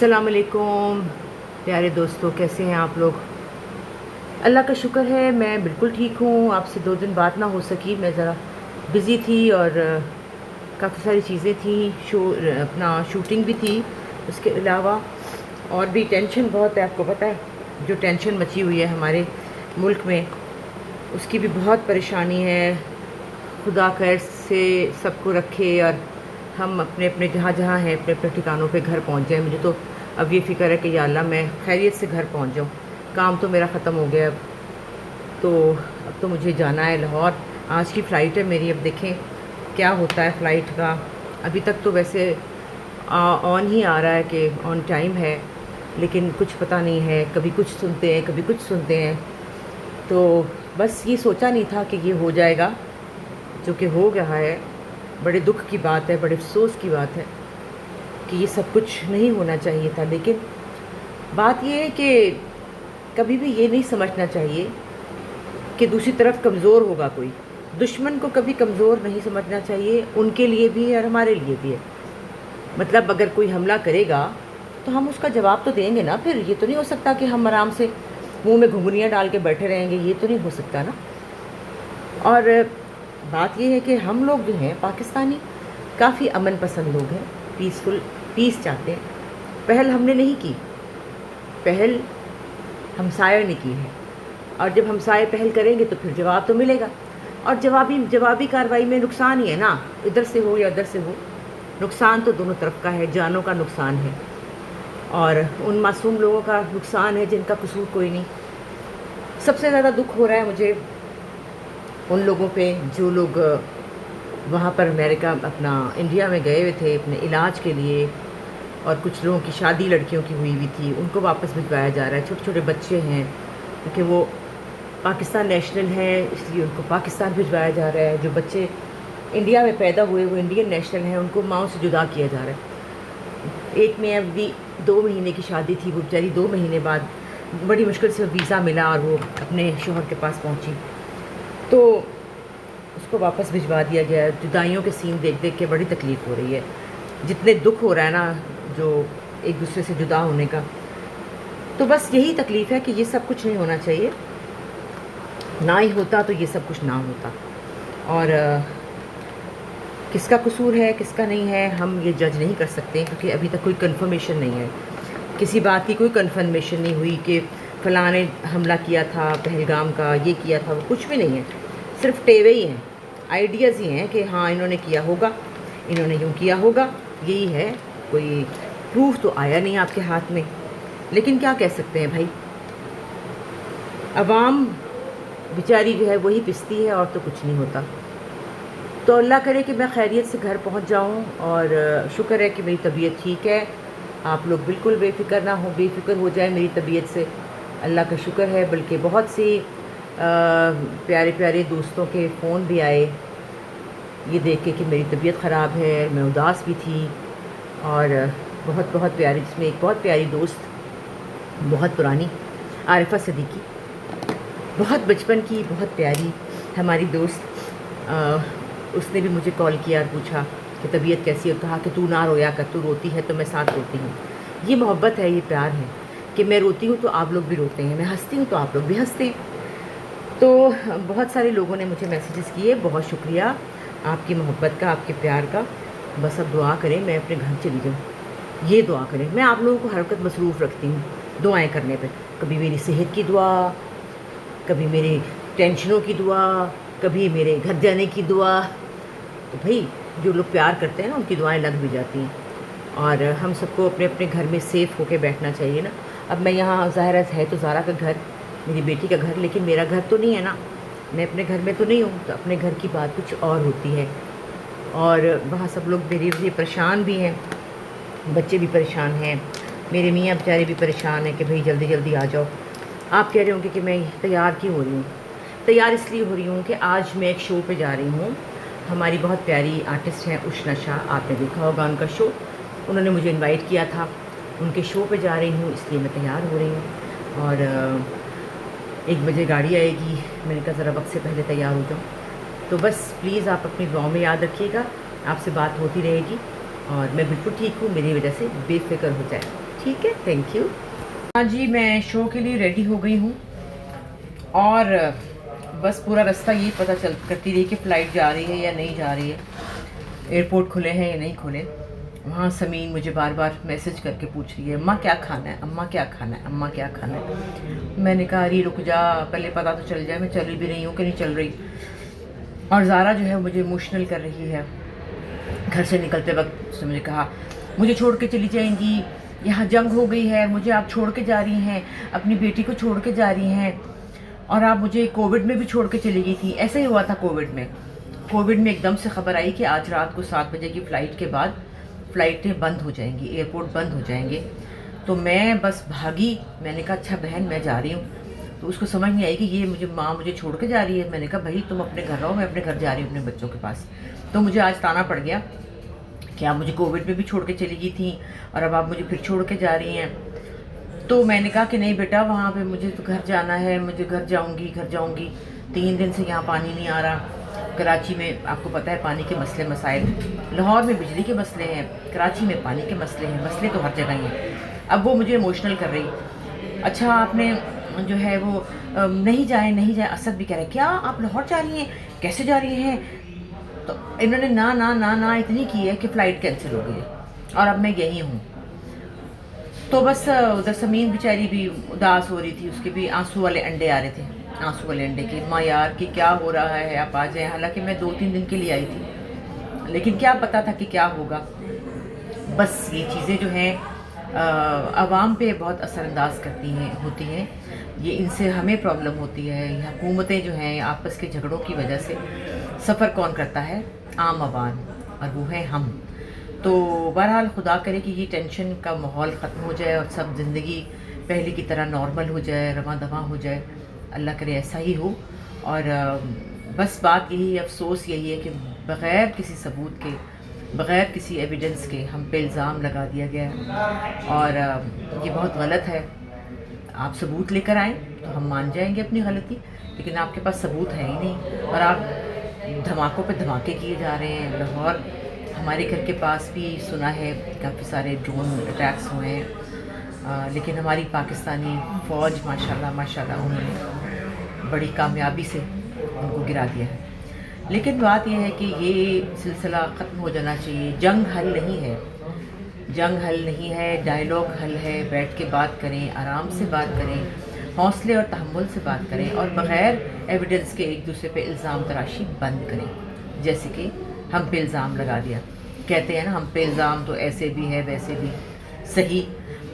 السلام علیکم پیارے دوستوں، کیسے ہیں آپ لوگ؟ اللہ کا شکر ہے میں بالکل ٹھیک ہوں۔ آپ سے 2 دن بات نہ ہو سکی، میں ذرا بزی تھی اور کافی ساری چیزیں تھیں، اپنا شوٹنگ بھی تھی، اس کے علاوہ اور بھی ٹینشن بہت ہے۔ آپ کو پتہ ہے جو ٹینشن مچی ہوئی ہے ہمارے ملک میں، اس کی بھی بہت پریشانی ہے۔ خدا خیر سے سب کو رکھے اور ہم اپنے اپنے جہاں جہاں ہیں اپنے اپنے ٹھکانوں پہ گھر پہنچ جائیں۔ مجھے تو اب یہ فکر ہے کہ یا اللہ میں خیریت سے گھر پہنچ جاؤں۔ کام تو میرا ختم ہو گیا اب تو مجھے جانا ہے لاہور۔ آج کی فلائٹ ہے میری، اب دیکھیں کیا ہوتا ہے فلائٹ کا۔ ابھی تک تو ویسے آن ہی آ رہا ہے کہ آن ٹائم ہے، لیکن کچھ پتہ نہیں ہے، کبھی کچھ سنتے ہیں کبھی کچھ سنتے ہیں۔ تو بس یہ سوچا نہیں تھا کہ یہ ہو جائے گا، جو کہ ہو گیا ہے۔ بڑے دکھ کی بات ہے، بڑے افسوس کی بات ہے کہ یہ سب کچھ نہیں ہونا چاہیے تھا۔ لیکن بات یہ ہے کہ کبھی بھی یہ نہیں سمجھنا چاہیے کہ دوسری طرف کمزور ہوگا کوئی۔ دشمن کو کبھی کمزور نہیں سمجھنا چاہیے، ان کے لیے بھی ہے اور ہمارے لیے بھی ہے۔ مطلب اگر کوئی حملہ کرے گا تو ہم اس کا جواب تو دیں گے نا۔ پھر یہ تو نہیں ہو سکتا کہ ہم آرام سے منہ میں گھنگھنیاں ڈال کے بیٹھے رہیں گے، یہ تو نہیں ہو سکتا نا۔ اور بات یہ ہے کہ ہم لوگ جو ہیں پاکستانی کافی امن پسند لوگ ہیں، پیس چاہتے ہیں۔ پہل ہم نے نہیں کی، پہل ہمسایوں نے کی ہے، اور جب ہمسائے پہل کریں گے تو پھر جواب تو ملے گا۔ اور جوابی کارروائی میں نقصان ہی ہے نا، ادھر سے ہو یا ادھر سے ہو، نقصان تو دونوں طرف کا ہے، جانوں کا نقصان ہے اور ان معصوم لوگوں کا نقصان ہے جن کا قصور کوئی نہیں۔ سب سے زیادہ دکھ ہو رہا ہے مجھے ان لوگوں پہ جو لوگ وہاں پر امریکہ انڈیا میں گئے ہوئے تھے اپنے علاج کے لیے، اور کچھ لوگوں کی شادی لڑکیوں کی ہوئی تھی، ان کو واپس بھجوایا جا رہا ہے۔ چھوٹے چھوٹے بچے ہیں کیونکہ وہ پاکستان نیشنل ہیں، اس لیے ان کو پاکستان بھجوایا جا رہا ہے۔ جو بچے انڈیا میں پیدا ہوئے وہ انڈین نیشنل ہیں، ان کو ماؤں سے جدا کیا جا رہا ہے۔ ایک میں ابھی 2 مہینے کی شادی تھی، وہ بیچاری 2 مہینے بعد بڑی مشکل سے ویزا ملا اور وہ اپنے شوہر کے پاس پہنچی، تو اس کو واپس بھجوا دیا گیا۔ جدائیوں کے سین دیکھ دیکھ کے بڑی تکلیف ہو رہی ہے، جتنے دکھ ہو رہا ہے نا جو ایک دوسرے سے جدا ہونے کا۔ تو بس یہی تکلیف ہے کہ یہ سب کچھ نہیں ہونا چاہیے، نہ ہی ہوتا تو یہ سب کچھ نہ ہوتا۔ اور کس کا قصور ہے کس کا نہیں ہے ہم یہ جج نہیں کر سکتے، کیونکہ ابھی تک کوئی کنفرمیشن نہیں ہے، کسی بات کی کوئی کنفرمیشن نہیں ہوئی کہ فلاں نے حملہ کیا تھا پہلگام کا، یہ کیا تھا، وہ کچھ بھی نہیں ہے۔ صرف ٹیوے ہی ہیں، آئیڈیاز ہی ہیں کہ ہاں انہوں نے کیا ہوگا، انہوں نے یوں کیا ہوگا، یہی ہے۔ کوئی پروف تو آیا نہیں آپ کے ہاتھ میں، لیکن کیا کہہ سکتے ہیں بھائی، عوام بیچاری جو ہے وہی پستی ہے اور تو کچھ نہیں ہوتا۔ تو اللہ کرے کہ میں خیریت سے گھر پہنچ جاؤں، اور شکر ہے کہ میری طبیعت ٹھیک ہے۔ آپ لوگ بالکل بے فکر ہو جائیں میری طبیعت سے، اللہ کا شکر ہے۔ بلکہ بہت سی پیارے پیارے دوستوں کے فون بھی آئے یہ دیکھ کے کہ میری طبیعت خراب ہے، میں اداس بھی تھی، اور بہت پیاری، جس میں ایک بہت پیاری دوست، بہت پرانی، عارفہ صدیقی، بہت بچپن کی بہت پیاری ہماری دوست، اس نے بھی مجھے کال کیا اور پوچھا کہ طبیعت کیسی ہے، کہا کہ تو نہ رویا کر، تو روتی ہے تو میں ساتھ روتی ہوں۔ یہ محبت ہے، یہ پیار ہے کہ میں روتی ہوں تو آپ لوگ بھی روتے ہیں، میں ہنستی ہوں تو آپ لوگ بھی ہنستے ہیں۔ تو بہت سارے لوگوں نے مجھے میسیجز کیے، بہت شکریہ آپ کی محبت کا، آپ کے پیار کا۔ بس اب دعا کریں میں اپنے گھر چلی جاؤں، یہ دعا کریں۔ میں آپ لوگوں کو ہر وقت مصروف رکھتی ہوں دعائیں کرنے پہ، کبھی میری صحت کی دعا، کبھی میری ٹینشنوں کی دعا، کبھی میرے گھر جانے کی دعا۔ تو بھائی جو لوگ پیار کرتے ہیں نا ان کی دعائیں لگ بھی جاتی ہیں، اور ہم سب کو اپنے اپنے گھر میں سیف ہو کے بیٹھنا چاہیے نا۔ اب میں یہاں ظاہر ہے تو زارا کا گھر، میری بیٹی کا گھر، لیکن میرا گھر تو نہیں ہے نا، میں اپنے گھر میں تو نہیں ہوں، تو اپنے گھر کی بات کچھ اور ہوتی ہے۔ اور وہاں سب لوگ میرے لیے پریشان بھی ہیں، بچے بھی پریشان ہیں، میرے میاں بیچارے بھی پریشان ہیں کہ بھئی جلدی جلدی آ جاؤ۔ آپ کہہ رہے ہوں گے کہ میں تیار کیوں ہو رہی ہوں؟ تیار اس لیے ہو رہی ہوں کہ آج میں ایک شو پہ جا رہی ہوں۔ ہماری بہت پیاری آرٹسٹ ہیں اشنا شاہ، آپ نے دیکھا ہوگا ان کا شو، انہوں نے مجھے انوائٹ کیا تھا، ان کے شو پہ جا رہی ہوں، اس لیے میں تیار ہو رہی ہوں۔ اور 1 بجے گاڑی آئے گی، میں نے کہا ذرا وقت سے پہلے تیار ہو جاؤں۔ تو بس پلیز آپ اپنی دعاؤں میں یاد رکھیے گا، آپ سے بات ہوتی رہے گی، اور میں بالکل ٹھیک ہوں، میری وجہ سے بے فکر ہو جائے۔ ٹھیک ہے, تھینک یو. ہاں جی, میں شو کے لیے ریڈی ہو گئی ہوں اور بس پورا راستہ یہی پتہ کرتی رہی کہ فلائٹ جا رہی ہے یا نہیں جا رہی ہے, ایئرپورٹ کھلے ہیں یا نہیں کھلے. وہاں سمین مجھے بار بار میسج کر کے پوچھ رہی ہے, اماں کیا کھانا ہے, اماں کیا کھانا ہے, اماں کیا کھانا ہے. میں نے کہا اری رک جا, پہلے پتہ تو چل جائے میں چل بھی رہی ہوں کہ نہیں چل رہی. اور زارا جو ہے مجھے ایموشنل کر رہی ہے. گھر سے نکلتے وقت اس نے مجھے کہا مجھے چھوڑ کے چلی جائیں گی, یہاں جنگ ہو گئی ہے, مجھے آپ چھوڑ کے جا رہی ہیں, اپنی بیٹی کو چھوڑ کے جا رہی ہیں, اور آپ مجھے کووڈ میں بھی چھوڑ کے چلی گئی تھی. ایسا ہی ہوا تھا کووڈ میں. کووڈ میں ایک دم سے خبر آئی کہ آج رات کو 7 بجے کی فلائٹ کے بعد فلائٹیں بند ہو جائیں گی, ایئرپورٹ بند ہو جائیں گے. تو میں بس بھاگی. میں نے کہا اچھا بہن میں جا رہی ہوں. تو اس کو سمجھ نہیں آئی کہ یہ ماں مجھے چھوڑ کے جا رہی ہے. میں نے کہا بھائی تم اپنے گھر رہو, میں اپنے گھر جا رہی ہوں اپنے بچوں کے پاس. تو مجھے آج تانا پڑ گیا کہ آپ مجھے کووڈ میں بھی چھوڑ کے چلی گئی تھیں اور اب آپ مجھے پھر چھوڑ کے جا رہی ہیں. تو میں نے کہا کہ نہیں بیٹا, وہاں پہ مجھے تو گھر جانا ہے, مجھے گھر جاؤں گی. 3 دن سے یہاں پانی نہیں آ رہا. کراچی میں آپ کو پتہ ہے پانی کے مسئلے مسائل, لاہور میں بجلی کے مسئلے ہیں, کراچی میں پانی کے مسئلے ہیں, مسئلے تو ہر جگہ ہی ہیں. اب وہ مجھے ایموشنل کر رہی, اچھا آپ نے جو ہے وہ نہیں جائیں. اسد بھی کہہ رہے کیا آپ لاہور جا رہی ہیں, کیسے جا رہی ہیں. تو انہوں نے نا اتنی کی ہے کہ فلائٹ کینسل ہو گئی ہے اور اب میں یہی ہوں. تو بس ادھر سمین بیچاری بھی اداس ہو رہی تھی, اس کے بھی آنسو والے انڈے آ رہے تھے, آنسو والے انڈے کی ماں یار کہ کیا ہو رہا ہے, آپ آ جائیں. حالانکہ میں 2-3 دن کے لیے آئی تھی, لیکن کیا پتا تھا کہ کیا ہوگا. بس یہ چیزیں جو ہیں عوام پہ بہت اثر انداز ہوتی ہیں. یہ ان سے ہمیں پرابلم ہوتی ہے. یہ حکومتیں جو ہیں آپس کے جھگڑوں کی وجہ سے سفر کون کرتا ہے, عام عوام, اور وہ ہے ہم. تو بہرحال خدا کرے کہ یہ ٹینشن کا ماحول ختم ہو جائے اور سب زندگی پہلے کی طرح نارمل ہو جائے, رواں دواں ہو جائے. اللہ کرے ایسا ہی ہو. اور بس بات یہی ہے, افسوس یہی ہے کہ بغیر کسی ثبوت کے, بغیر کسی ایویڈنس کے ہم پہ الزام لگا دیا گیا ہے, اور یہ بہت غلط ہے. آپ ثبوت لے کر آئیں تو ہم مان جائیں گے اپنی غلطی, لیکن آپ کے پاس ثبوت ہے ہی نہیں اور آپ دھماکوں پہ دھماکے کیے جا رہے ہیں. لاہور ہمارے گھر کے پاس بھی سنا ہے کافی سارے ڈرون اٹیکس ہوئے ہیں, لیکن ہماری پاکستانی فوج ماشاءاللہ انہوں نے بڑی کامیابی سے ان کو گرا دیا ہے. لیکن بات یہ ہے کہ یہ سلسلہ ختم ہو جانا چاہیے. جنگ حل نہیں ہے, جنگ حل نہیں ہے, ڈائیلاگ حل ہے. بیٹھ کے بات کریں, آرام سے بات کریں, حوصلے اور تحمل سے بات کریں, اور بغیر ایویڈنس کے ایک دوسرے پہ الزام تراشی بند کریں. جیسے کہ ہم پہ الزام لگا دیا, کہتے ہیں نا ہم پہ الزام تو ایسے بھی ہے ویسے بھی. صحیح,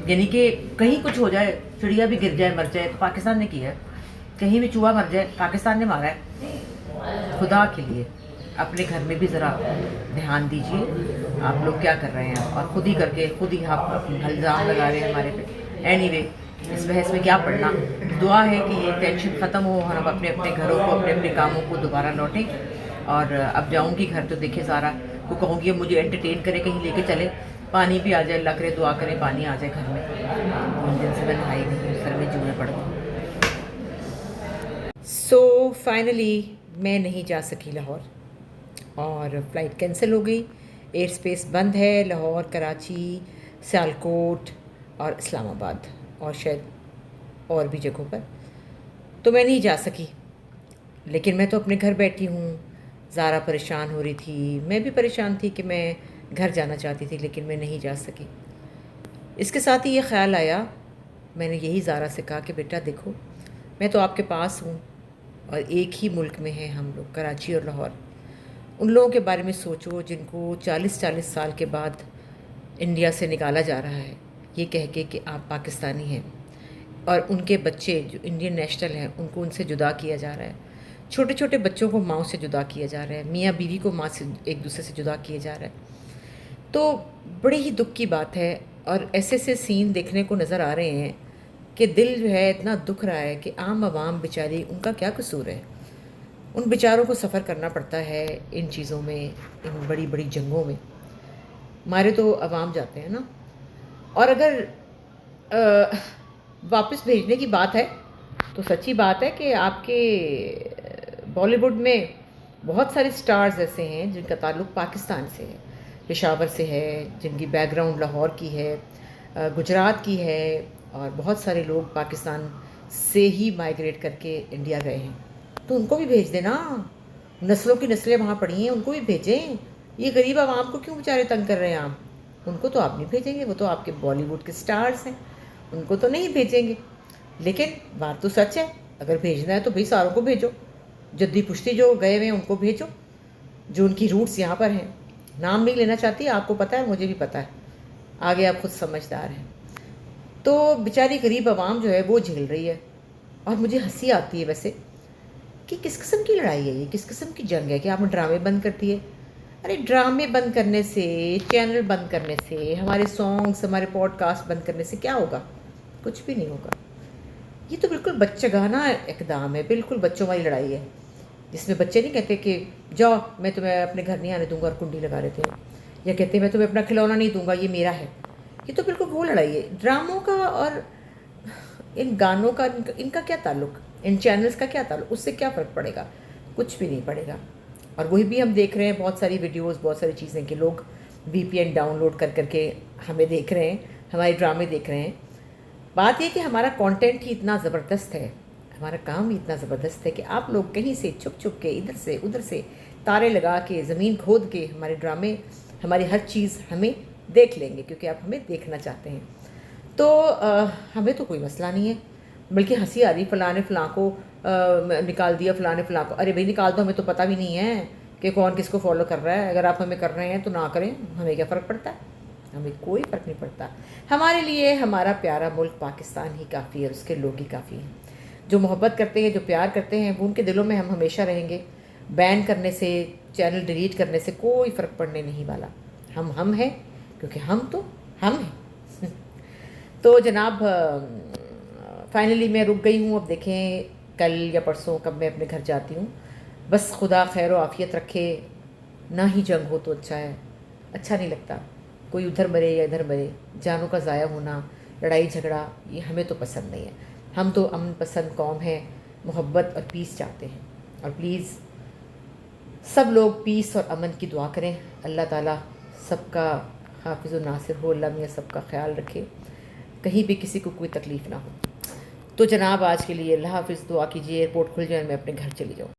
یعنی کہ کہیں کچھ ہو جائے, چڑیا بھی گر جائے مر جائے تو پاکستان نے کیا ہے, کہیں بھی چوہا مر جائے پاکستان نے مارا ہے. خدا کے لیے اپنے گھر میں بھی ذرا دھیان دیجیے, آپ لوگ کیا کر رہے ہیں, اور خود ہی کر کے خود ہی آپ الزام لگا رہے ہیں ہمارے پہ. اینی وے, اس بحث میں کیا پڑھنا. دعا ہے کہ یہ ٹینشن ختم ہو اور ہم اپنے اپنے گھروں کو, اپنے اپنے کاموں کو دوبارہ لوٹیں. اور اب جاؤں گی گھر تو دیکھے زارا کو کہوں گی مجھے انٹرٹین کرے, کہیں لے کے چلے, پانی بھی آ جائے, اللہ کرے دعا کرے پانی آ جائے گھر میں. 3 دن سے میں نہائی نہیں, سر میں جوئیں پڑ گئی. سو فائنلی میں نہیں جا سکی لاہور, اور فلائٹ کینسل ہو گئی. ایئر اسپیس بند ہے لاہور, کراچی, سیالکوٹ اور اسلام آباد, اور شاید اور بھی جگہوں پر. تو میں نہیں جا سکی, لیکن میں تو اپنے گھر بیٹھی ہوں. زارا پریشان ہو رہی تھی, میں بھی پریشان تھی کہ میں گھر جانا چاہتی تھی لیکن میں نہیں جا سکی. اس کے ساتھ ہی یہ خیال آیا, میں نے یہی زارا سے کہا کہ بیٹا دیکھو میں تو آپ کے پاس ہوں اور ایک ہی ملک میں ہیں ہم لوگ, کراچی اور لاہور. ان لوگوں کے بارے میں سوچو جن کو 40 سال کے بعد انڈیا سے نکالا جا رہا ہے یہ کہہ کے کہ آپ پاکستانی ہیں, اور ان کے بچے جو انڈین نیشنل ہیں ان کو ان سے جدا کیا جا رہا ہے. چھوٹے چھوٹے بچوں کو ماؤں سے جدا کیا جا رہا ہے, میاں بیوی کو ماں سے ایک دوسرے سے جدا کیا جا رہا ہے. تو بڑی ہی دکھ کی بات ہے, اور ایسے سین دیکھنے کو نظر آ رہے ہیں کہ دل جو ہے اتنا دکھ رہا ہے کہ عام عوام بیچاری, ان کا کیا قصور ہے. ان بیچاروں کو سفر کرنا پڑتا ہے ان چیزوں میں, ان بڑی بڑی جنگوں میں. ہمارے تو عوام جاتے ہیں نا. اور اگر واپس بھیجنے کی بات ہے تو سچی بات ہے کہ آپ کے بالی ووڈ میں بہت سارے سٹارز ایسے ہیں جن کا تعلق پاکستان سے ہے, پشاور سے ہے, جن کی بیک گراؤنڈ لاہور کی ہے, گجرات کی ہے، اور بہت سارے لوگ پاکستان سے ہی مائیگریٹ کر کے انڈیا گئے ہیں، تو ان کو بھی بھیج دینا. نسلوں کی نسلیں وہاں پڑھی ہیں، ان کو بھی بھیجیں. یہ غریب عوام کو کیوں بیچارے تنگ کر رہے ہیں آپ؟ ان کو تو آپ نہیں بھیجیں گے، وہ تو آپ کے بالی ووڈ کے سٹارز ہیں، ان کو تو نہیں بھیجیں گے. لیکن بات تو سچ ہے، اگر بھیجنا ہے تو بھئی ساروں کو بھیجو. جدی پشتی جو گئے ہوئے ہیں ان کو بھیجو، جو ان کی روٹس یہاں پر ہیں. نام نہیں لینا چاہتی، آپ کو پتہ ہے، مجھے بھی پتہ ہے، آگے آپ خود سمجھدار ہیں. تو بیچاری غریب عوام جو ہے وہ جھیل رہی ہے. اور مجھے ہنسی آتی ہے ویسے کہ کس قسم کی لڑائی ہے یہ، کس قسم کی جنگ ہے کہ آپ نے ڈرامے بند کر دیے. ارے ڈرامے بند کرنے سے، چینل بند کرنے سے، ہمارے سانگس، ہمارے پوڈ کاسٹ بند کرنے سے کیا ہوگا؟ کچھ بھی نہیں ہوگا. یہ تو بالکل بچگانہ اقدام ہے، بالکل بچوں والی لڑائی ہے، جس میں بچے نہیں کہتے کہ جاؤ میں تمہیں اپنے گھر نہیں آنے دوں گا اور کنڈی لگا لیتے ہیں، یا کہتے ہیں میں تمہیں اپنا کھلونا نہیں دوں گا، یہ میرا ہے. یہ تو بالکل وہ لڑائی ہے. ڈراموں کا اور ان گانوں کا، ان کا کیا تعلق، ان چینلز کا کیا تعلق؟ اس سے کیا فرق پڑے گا؟ کچھ بھی نہیں پڑے گا. اور وہی بھی ہم دیکھ رہے ہیں، بہت ساری ویڈیوز، بہت ساری چیزیں کہ لوگ وی پی این ڈاؤن لوڈ کر کر کے ہمیں دیکھ رہے ہیں، ہمارے ڈرامے دیکھ رہے ہیں. بات یہ کہ ہمارا کانٹینٹ ہی اتنا زبردست ہے، ہمارا کام ہی اتنا زبردست ہے کہ آپ لوگ کہیں سے چھپ چھپ کے، ادھر سے ادھر سے تارے لگا کے، زمین کھود کے ہمارے ڈرامے، ہماری ہر چیز ہمیں دیکھ لیں گے، کیونکہ آپ ہمیں دیکھنا چاہتے ہیں. تو ہمیں تو کوئی مسئلہ نہیں ہے، بلکہ ہنسی آ رہی فلاں نے فلاں کو نکال دیا، فلاں نے فلاں کو. ارے بھائی نکال دو، ہمیں تو پتہ بھی نہیں ہے کہ کون کس کو فالو کر رہا ہے. اگر آپ ہمیں کر رہے ہیں تو نہ کریں، ہمیں کیا فرق پڑتا ہے؟ ہمیں کوئی فرق نہیں پڑتا. ہمارے لیے ہمارا پیارا ملک پاکستان ہی کافی ہے، اس کے لوگ ہی کافی ہیں. جو محبت کرتے ہیں، جو پیار کرتے ہیں، وہ ان کے دلوں میں ہم ہمیشہ رہیں گے. بین کرنے سے، چینل ڈیلیٹ کرنے سے کوئی فرق پڑنے نہیں والا. ہم ہیں، کیونکہ ہم تو ہم ہیں. تو جناب فائنلی میں رک گئی ہوں. اب دیکھیں کل یا پرسوں کب میں اپنے گھر جاتی ہوں. بس خدا خیر و عافیت رکھے. نہ ہی جنگ ہو تو اچھا ہے، اچھا نہیں لگتا کوئی ادھر مرے یا ادھر مرے. جانوں کا ضائع ہونا، لڑائی جھگڑا، یہ ہمیں تو پسند نہیں ہے. ہم تو امن پسند قوم ہے، محبت اور پیس چاہتے ہیں. اور پلیز سب لوگ پیس اور امن کی دعا کریں. اللہ تعالیٰ سب کا حافظ و ناصر ہو، اللہ میاں سب کا خیال رکھے، کہیں بھی کسی کو کوئی تکلیف نہ ہو. تو جناب آج کے لیے اللہ حافظ. دعا کیجیے ایئرپورٹ کھل جائے، میں اپنے گھر چلی جاؤں.